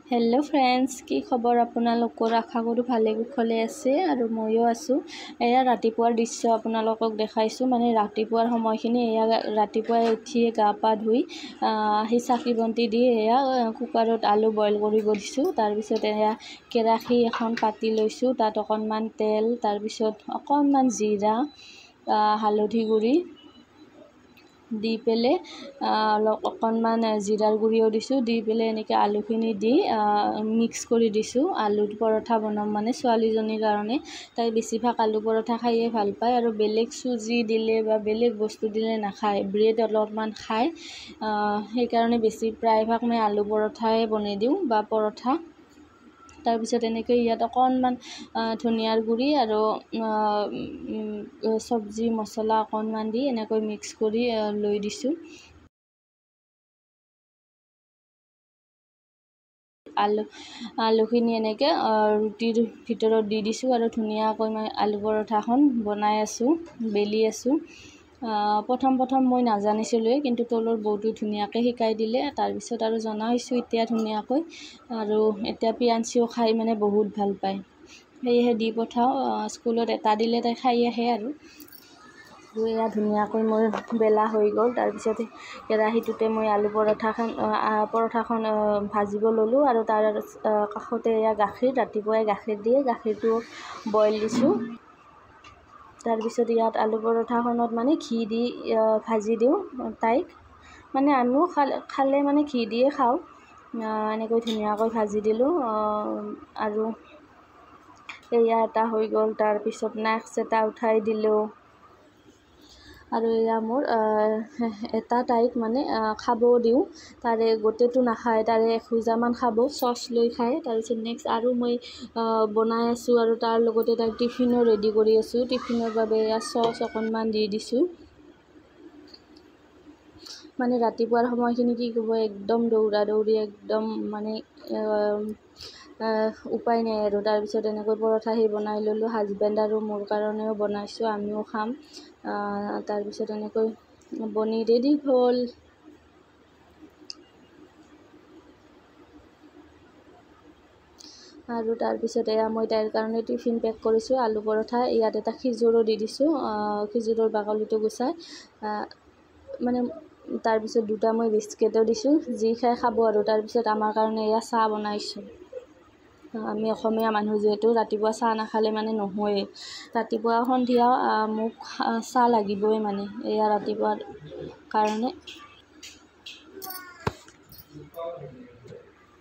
Hello friends की खबर आपनालोকৰ आशा करूँ भाले कुशले আছে আৰু ময়ো আছো। এয়া ৰাতিপুৱাৰ দৃশ্য আপোনালোকক দেখাইছো। মানে ৰাতিপুৱাৰ সময়খিনি এয়া ৰাতিপুৱাই উঠি গা পা ধুই আহি চাকি বন্তি দি এয়া কুকাৰত আলু বইল কৰিব দিছো। তাৰ পিছত এয়া কেৰাহী এখন পাতি লৈছো, তাত অকণমান তেল, তাৰ পিছত অকণমান জিৰা, হালধি গুড়ি দি পেলে অকণমান জিৰাৰ গুড়িও দিছো, দি পেলে এনেকৈ আলুখিনি দি মিক্স কৰি দিছো। আলুৰ পৰঠা বনাম মানে ছোৱালীজনীৰ কাৰণে, তাই বেছিভাগ আলু পৰঠা খাইয়ে ভাল পায় আৰু বেলেগ চুজি দিলে বা বেলেগ বস্তু দিলে নাখায়, ব্ৰেড অলপমান খায়। সেইকাৰণে প্ৰায়ভাগ মই আলু পৰঠাই বনাই দিওঁ বা পৰঠা। তাৰপিছত এনেকৈ ইয়াত অকণমান ধনিয়াৰ গুড়ি আৰু চব্জি মছলা অকণমান দি এনেকৈ মিক্স কৰি লৈ দিছোঁ। আলুখিনি এনেকৈ ৰুটিৰ ভিতৰত দি দিছোঁ আৰু ধুনীয়াকৈ মই আলু পৰঠাখন বনাই আছোঁ, বেলি আছোঁ। প্ৰথম মই নাজানিছিলোঁৱে, কিন্তু তলৰ বৌটো ধুনীয়াকৈ শিকাই দিলে। তাৰপিছত আৰু জনা হৈছোঁ এতিয়া ধুনীয়াকৈ, আৰু এতিয়া পিয়াঞ্চিও খাই মানে বহুত ভাল পায়, সেয়েহে দি পঠাওঁ। স্কুলত এটা দিলে তাই খাই আহে আৰু এয়া ধুনীয়াকৈ মোৰ বেলা হৈ গ'ল। তাৰপিছত কেৰাহীটোতে মই আলু পৰঠাখন ভাজিব ল'লোঁ আৰু তাৰ কাষতে এয়া গাখীৰ, ৰাতিপুৱাই গাখীৰ দিয়ে, গাখীৰটো বইল দিছোঁ। তাৰপিছত ইয়াত আলু পৰঠাখনত মানে ঘি দি ভাজি দিওঁ তাইক, মানে আমিও খালে মানে ঘি দিয়ে খাওঁ। এনেকৈ ধুনীয়াকৈ ভাজি দিলোঁ আৰু এয়া এটা হৈ গ'ল। তাৰপিছত নেক্সট এটা উঠাই দিলোঁ আৰু এয়া মোৰ এটা তাইক মানে খাব দিওঁ, তাৰে গোটেইটো নাখায়, তাৰে এখোজামান খাব, চচ লৈ খায়। তাৰপিছত নেক্সট আৰু মই বনাই আছোঁ আৰু তাৰ লগতে তাইক টিফিনো ৰেডি কৰি আছোঁ। টিফিনৰ বাবে এয়া চচ অকণমান দি দিছোঁ। মানে ৰাতিপুৱাৰ সময়খিনি কি ক'ব, একদম দৌৰা দৌৰি, একদম মানে উপায় নাই আৰু। তাৰপিছত এনেকৈ পৰঠাহি বনাই ল'লোঁ, হাজবেণ্ড আৰু মোৰ কাৰণেও বনাইছোঁ, আমিও খাম। তাৰপিছত এনেকৈ বনি ৰেডি হ'ল। আৰু তাৰপিছত এয়া মই তাইৰ কাৰণে টিফিন পেক কৰিছোঁ, আলু পৰঠা। ইয়াত এটা খিজুৰো দি দিছোঁ, খিজুৰৰ বাকলিটো গুচাই। মানে তাৰপিছত দুটা মই বিস্কুটো দিছোঁ, যি খাই খাব আৰু। তাৰপিছত আমাৰ কাৰণে এয়া চাহ বনাইছোঁ। আমি অসমীয়া মানুহ যিহেতু ৰাতিপুৱা চাহ নাখালে মানে নহয়েই, ৰাতিপুৱা সন্ধিয়া মোক চাহ লাগিবই মানে, এয়া ৰাতিপুৱাৰ কাৰণে।